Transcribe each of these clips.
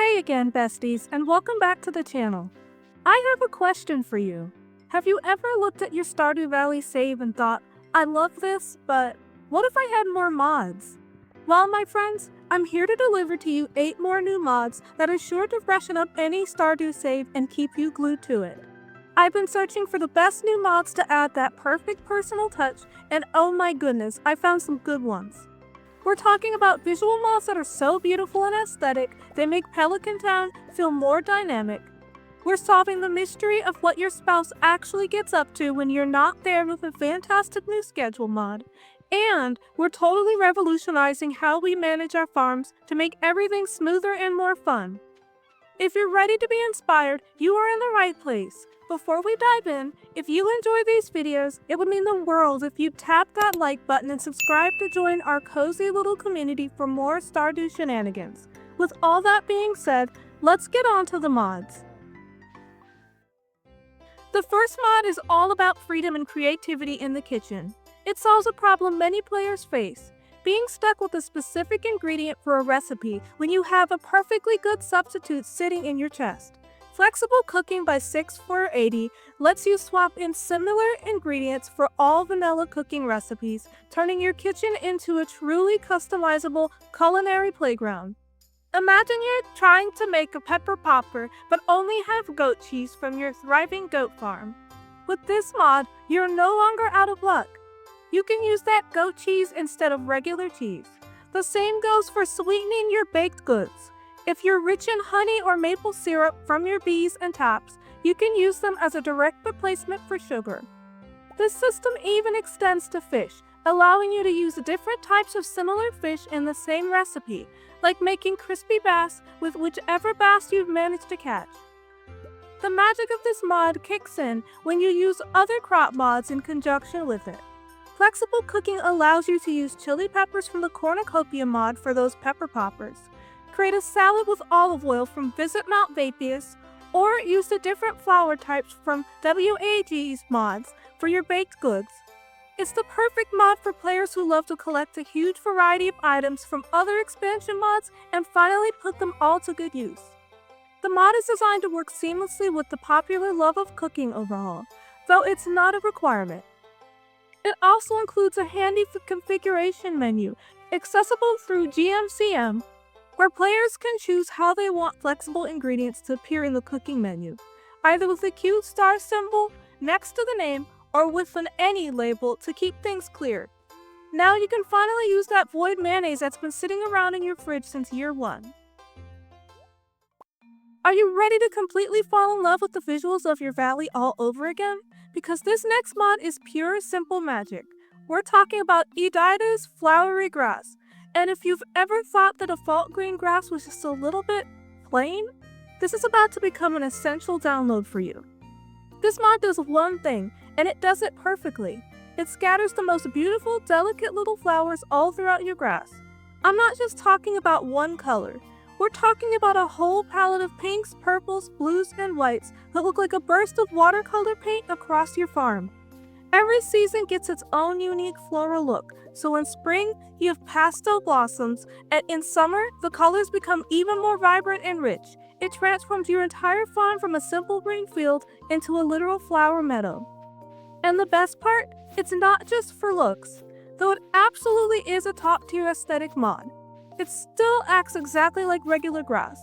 Hey again, besties, and welcome back to the channel. I have a question for you. Have you ever looked at your Stardew Valley save and thought, I love this, but what if I had more mods? Well, my friends, I'm here to deliver to you 8 more new mods that are sure to freshen up any Stardew save and keep you glued to it. I've been searching for the best new mods to add that perfect personal touch, and oh my goodness, I found some good ones. We're talking about visual mods that are so beautiful and aesthetic, they make Pelican Town feel more dynamic. We're solving the mystery of what your spouse actually gets up to when you're not there with a fantastic new schedule mod. And we're totally revolutionizing how we manage our farms to make everything smoother and more fun. If you're ready to be inspired, you are in the right place. Before we dive in, if you enjoy these videos, it would mean the world if you tap that like button and subscribe to join our cozy little community for more Stardew shenanigans. With all that being said, let's get on to the mods. The first mod is all about freedom and creativity in the kitchen. It solves a problem many players face, being stuck with a specific ingredient for a recipe when you have a perfectly good substitute sitting in your chest. Flexible Cooking by 6480 lets you swap in similar ingredients for all vanilla cooking recipes, turning your kitchen into a truly customizable culinary playground. Imagine you're trying to make a pepper popper but only have goat cheese from your thriving goat farm. With this mod, you're no longer out of luck. You can use that goat cheese instead of regular cheese. The same goes for sweetening your baked goods. If you're rich in honey or maple syrup from your bees and taps, you can use them as a direct replacement for sugar. This system even extends to fish, allowing you to use different types of similar fish in the same recipe, like making crispy bass with whichever bass you've managed to catch. The magic of this mod kicks in when you use other crop mods in conjunction with it. Flexible Cooking allows you to use chili peppers from the cornucopia mod for those pepper poppers. Create a salad with olive oil from Visit Mount Vapius, or use the different flour types from WAG's mods for your baked goods. It's the perfect mod for players who love to collect a huge variety of items from other expansion mods and finally put them all to good use. The mod is designed to work seamlessly with the popular love of cooking overhaul, though it's not a requirement. It also includes a handy configuration menu, accessible through GMCM, where players can choose how they want flexible ingredients to appear in the cooking menu, either with a cute star symbol next to the name or with an any label to keep things clear. Now you can finally use that void mayonnaise that's been sitting around in your fridge since year 1. Are you ready to completely fall in love with the visuals of your valley all over again? Because this next mod is pure simple magic. We're talking about IDAIDAs Flowery Grass. And if you've ever thought the default green grass was just a little bit plain, this is about to become an essential download for you. This mod does one thing, and it does it perfectly. It scatters the most beautiful, delicate little flowers all throughout your grass. I'm not just talking about one color. We're talking about a whole palette of pinks, purples, blues, and whites that look like a burst of watercolor paint across your farm. Every season gets its own unique floral look, so in spring, you have pastel blossoms, and in summer, the colors become even more vibrant and rich. It transforms your entire farm from a simple green field into a literal flower meadow. And the best part? It's not just for looks. Though it absolutely is a top-tier aesthetic mod, it still acts exactly like regular grass.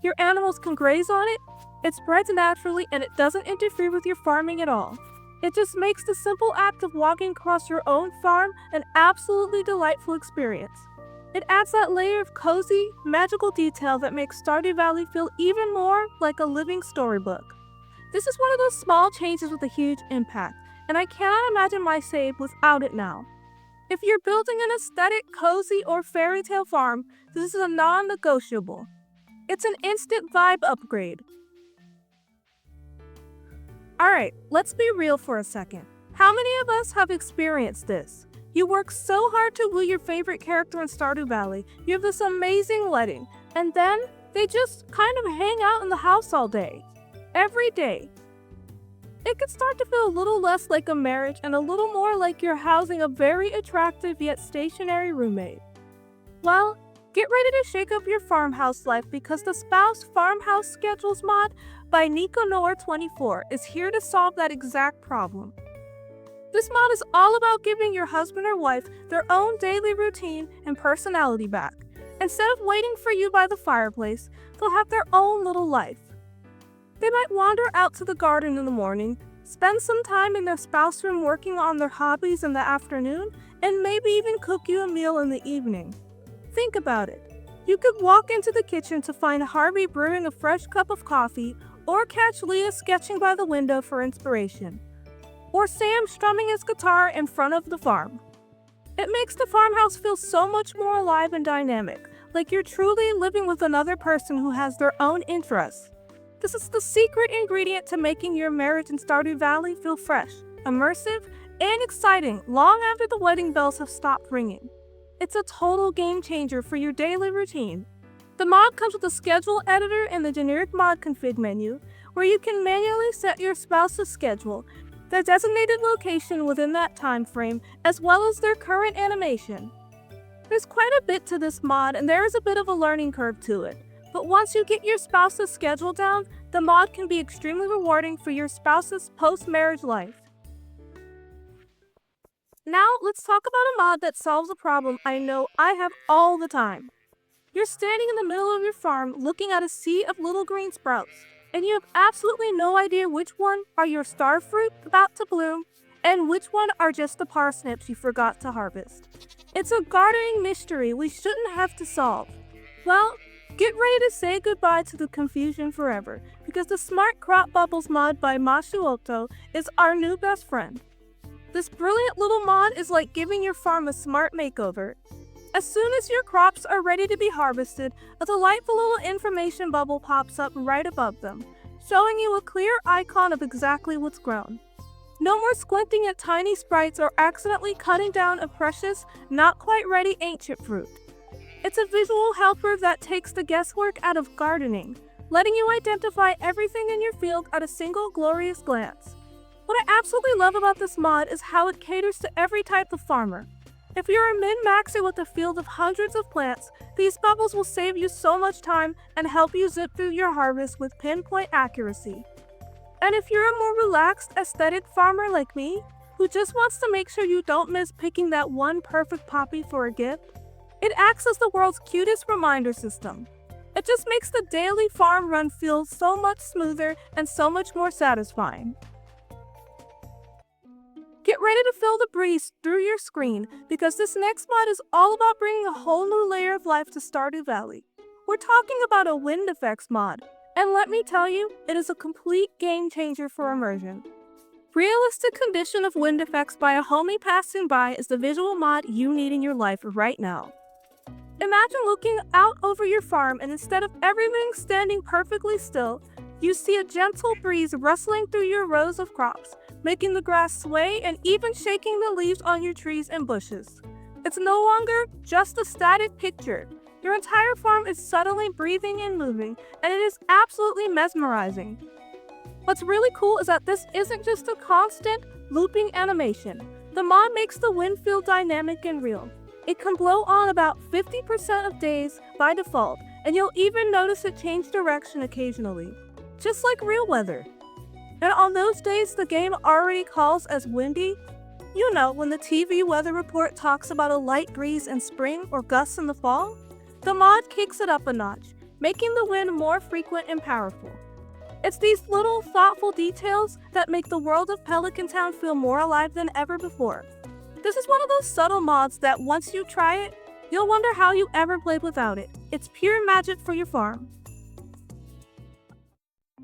Your animals can graze on it, it spreads naturally, and it doesn't interfere with your farming at all. It just makes the simple act of walking across your own farm an absolutely delightful experience. It adds that layer of cozy, magical detail that makes Stardew Valley feel even more like a living storybook. This is one of those small changes with a huge impact, and I cannot imagine my save without it now. If you're building an aesthetic, cozy, or fairy tale farm, this is a non-negotiable. It's an instant vibe upgrade. Alright, let's be real for a second. How many of us have experienced this? You work so hard to woo your favorite character in Stardew Valley, you have this amazing wedding, and then they just kind of hang out in the house all day. Every day. It can start to feel a little less like a marriage and a little more like you're housing a very attractive yet stationary roommate. Well, Get ready to shake up your farmhouse life because the Spouse Farmhouse Schedules mod by Nico24 is here to solve that exact problem. This mod is all about giving your husband or wife their own daily routine and personality back. Instead of waiting for you by the fireplace, they'll have their own little life. They might wander out to the garden in the morning, spend some time in their spouse room working on their hobbies in the afternoon, and maybe even cook you a meal in the evening. Think about it. You could walk into the kitchen to find Harvey brewing a fresh cup of coffee, or catch Leah sketching by the window for inspiration, or Sam strumming his guitar in front of the farm. It makes the farmhouse feel so much more alive and dynamic, like you're truly living with another person who has their own interests. This is the secret ingredient to making your marriage in Stardew Valley feel fresh, immersive, and exciting long after the wedding bells have stopped ringing. It's a total game changer for your daily routine. The mod comes with a schedule editor in the generic mod config menu, where you can manually set your spouse's schedule, their designated location within that time frame, as well as their current animation. There's quite a bit to this mod, and there is a bit of a learning curve to it. But once you get your spouse's schedule down, the mod can be extremely rewarding for your spouse's post-marriage life. Now, let's talk about a mod that solves a problem I know I have all the time. You're standing in the middle of your farm looking at a sea of little green sprouts, and you have absolutely no idea which one are your star fruit about to bloom, and which one are just the parsnips you forgot to harvest. It's a gardening mystery we shouldn't have to solve. Well, get ready to say goodbye to the confusion forever, because the Smart Crop Bubbles mod by Mashuoto is our new best friend. This brilliant little mod is like giving your farm a smart makeover. As soon as your crops are ready to be harvested, a delightful little information bubble pops up right above them, showing you a clear icon of exactly what's grown. No more squinting at tiny sprites or accidentally cutting down a precious, not quite ready ancient fruit. It's a visual helper that takes the guesswork out of gardening, letting you identify everything in your field at a single glorious glance. What I absolutely love about this mod is how it caters to every type of farmer. If you're a min-maxer with a field of hundreds of plants, these bubbles will save you so much time and help you zip through your harvest with pinpoint accuracy. And if you're a more relaxed, aesthetic farmer like me, who just wants to make sure you don't miss picking that one perfect poppy for a gift, it acts as the world's cutest reminder system. It just makes the daily farm run feel so much smoother and so much more satisfying. Get ready to feel the breeze through your screen, because this next mod is all about bringing a whole new layer of life to Stardew Valley. We're talking about a wind effects mod, and let me tell you, it is a complete game changer for immersion. Realistic condition of wind effects by a homie passing by is the visual mod you need in your life right now. Imagine looking out over your farm, and instead of everything standing perfectly still, you see a gentle breeze rustling through your rows of crops, making the grass sway and even shaking the leaves on your trees and bushes. It's no longer just a static picture. Your entire farm is subtly breathing and moving, and it is absolutely mesmerizing. What's really cool is that this isn't just a constant, looping animation. The mod makes the wind feel dynamic and real. It can blow on about 50% of days by default, and you'll even notice it change direction occasionally, just like real weather. And on those days the game already calls as windy, you know, when the TV weather report talks about a light breeze in spring or gusts in the fall, the mod kicks it up a notch, making the wind more frequent and powerful. It's these little thoughtful details that make the world of Pelican Town feel more alive than ever before. This is one of those subtle mods that once you try it, you'll wonder how you ever played without it. It's pure magic for your farm.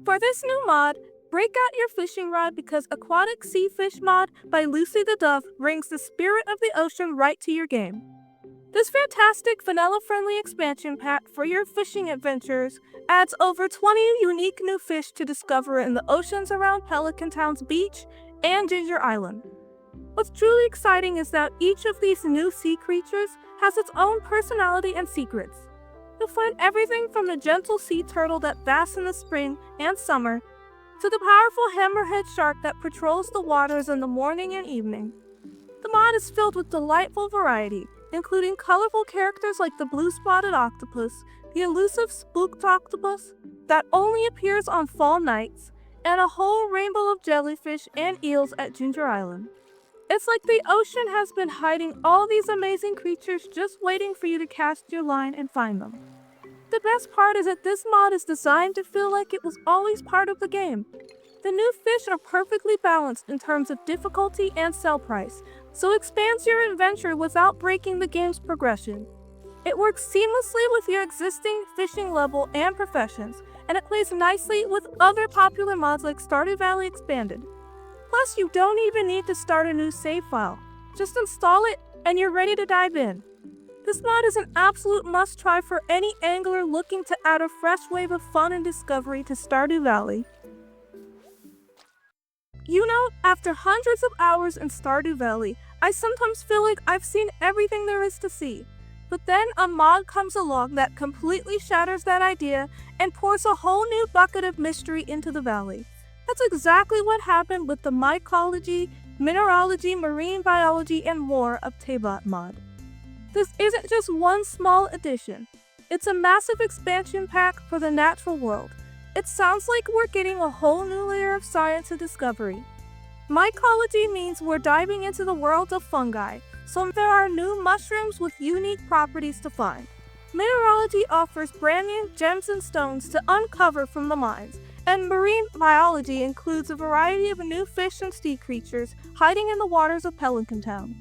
For this new mod, break out your fishing rod, because Aquatic Sea Fish mod by Lucy the Dove brings the spirit of the ocean right to your game. This fantastic vanilla-friendly expansion pack for your fishing adventures adds over 20 unique new fish to discover in the oceans around Pelican Town's beach and Ginger Island. What's truly exciting is that each of these new sea creatures has its own personality and secrets. You'll find everything from the gentle sea turtle that basks in the spring and summer, to the powerful hammerhead shark that patrols the waters in the morning and evening. The mod is filled with delightful variety, including colorful characters like the blue-spotted octopus, the elusive spooked octopus that only appears on fall nights, and a whole rainbow of jellyfish and eels at Ginger Island. It's like the ocean has been hiding all these amazing creatures just waiting for you to cast your line and find them. The best part is that this mod is designed to feel like it was always part of the game. The new fish are perfectly balanced in terms of difficulty and sell price, so it expands your adventure without breaking the game's progression. It works seamlessly with your existing fishing level and professions, and it plays nicely with other popular mods like Stardew Valley Expanded. Plus, you don't even need to start a new save file. Just install it, and you're ready to dive in. This mod is an absolute must-try for any angler looking to add a fresh wave of fun and discovery to Stardew Valley. You know, after hundreds of hours in Stardew Valley, I sometimes feel like I've seen everything there is to see. But then a mod comes along that completely shatters that idea and pours a whole new bucket of mystery into the valley. That's exactly what happened with the Mycology, Mineralogy, Marine Biology, and more of Teyvat mod. This isn't just one small addition. It's a massive expansion pack for the natural world. It sounds like we're getting a whole new layer of science and discovery. Mycology means we're diving into the world of fungi, so there are new mushrooms with unique properties to find. Mineralogy offers brand new gems and stones to uncover from the mines, and marine biology includes a variety of new fish and sea creatures hiding in the waters of Pelican Town.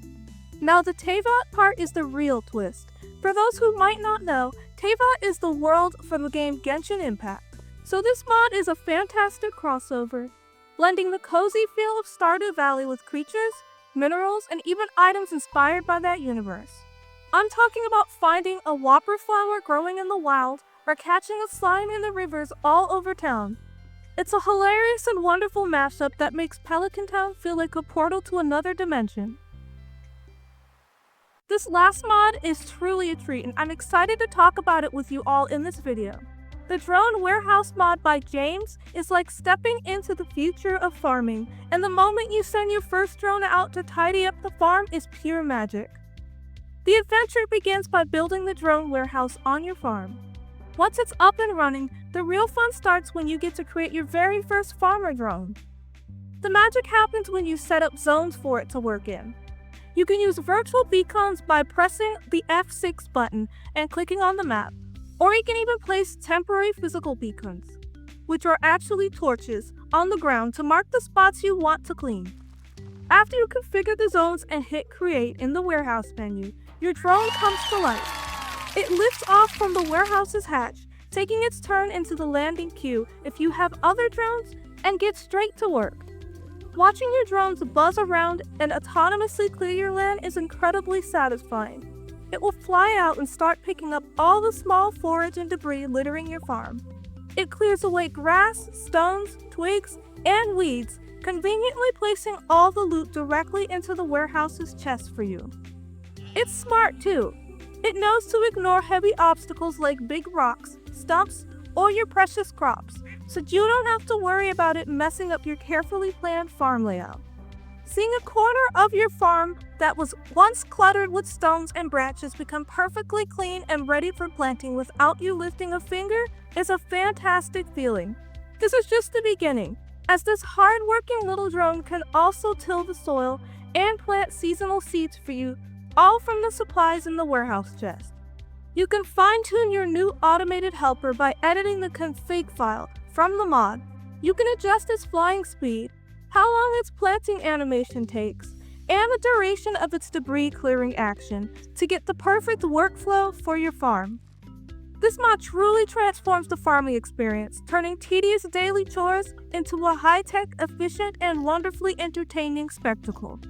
Now the Teyvat part is the real twist. For those who might not know, Teyvat is the world from the game Genshin Impact. So this mod is a fantastic crossover, blending the cozy feel of Stardew Valley with creatures, minerals, and even items inspired by that universe. I'm talking about finding a whopper flower growing in the wild or catching a slime in the rivers all over town. It's a hilarious and wonderful mashup that makes Pelican Town feel like a portal to another dimension. This last mod is truly a treat, and I'm excited to talk about it with you all in this video. The Drone Warehouse mod by James is like stepping into the future of farming, and the moment you send your first drone out to tidy up the farm is pure magic. The adventure begins by building the drone warehouse on your farm. Once it's up and running, the real fun starts when you get to create your very first farmer drone. The magic happens when you set up zones for it to work in. You can use virtual beacons by pressing the F6 button and clicking on the map, or you can even place temporary physical beacons, which are actually torches, on the ground to mark the spots you want to clean. After you configure the zones and hit create in the warehouse menu, your drone comes to life. It lifts off from the warehouse's hatch, taking its turn into the landing queue if you have other drones, and gets straight to work. Watching your drones buzz around and autonomously clear your land is incredibly satisfying. It will fly out and start picking up all the small forage and debris littering your farm. It clears away grass, stones, twigs, and weeds, conveniently placing all the loot directly into the warehouse's chest for you. It's smart too. It knows to ignore heavy obstacles like big rocks, stumps, or your precious crops, so you don't have to worry about it messing up your carefully planned farm layout. Seeing a corner of your farm that was once cluttered with stones and branches become perfectly clean and ready for planting without you lifting a finger is a fantastic feeling. This is just the beginning, as this hard-working little drone can also till the soil and plant seasonal seeds for you, all from the supplies in the warehouse chest. You can fine-tune your new automated helper by editing the config file from the mod. You can adjust its flying speed, how long its planting animation takes, and the duration of its debris clearing action to get the perfect workflow for your farm. This mod truly transforms the farming experience, turning tedious daily chores into a high-tech, efficient, and wonderfully entertaining spectacle.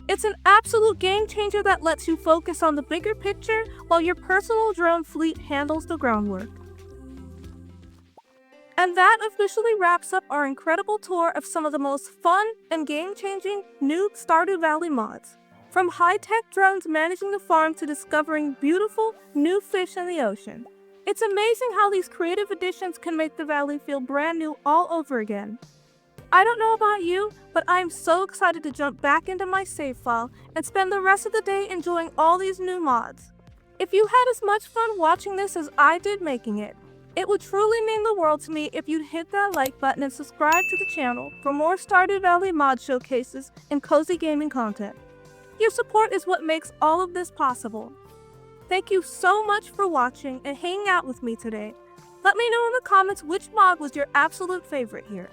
It's an absolute game changer that lets you focus on the bigger picture while your personal drone fleet handles the groundwork. And that officially wraps up our incredible tour of some of the most fun and game-changing new Stardew Valley mods. From high-tech drones managing the farm to discovering beautiful new fish in the ocean. It's amazing how these creative additions can make the valley feel brand new all over again. I don't know about you, but I'm so excited to jump back into my save file and spend the rest of the day enjoying all these new mods. If you had as much fun watching this as I did making it, it would truly mean the world to me if you'd hit that like button and subscribe to the channel for more Stardew Valley mod showcases and cozy gaming content. Your support is what makes all of this possible. Thank you so much for watching and hanging out with me today. Let me know in the comments which mod was your absolute favorite here.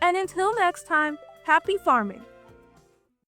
And until next time, happy farming!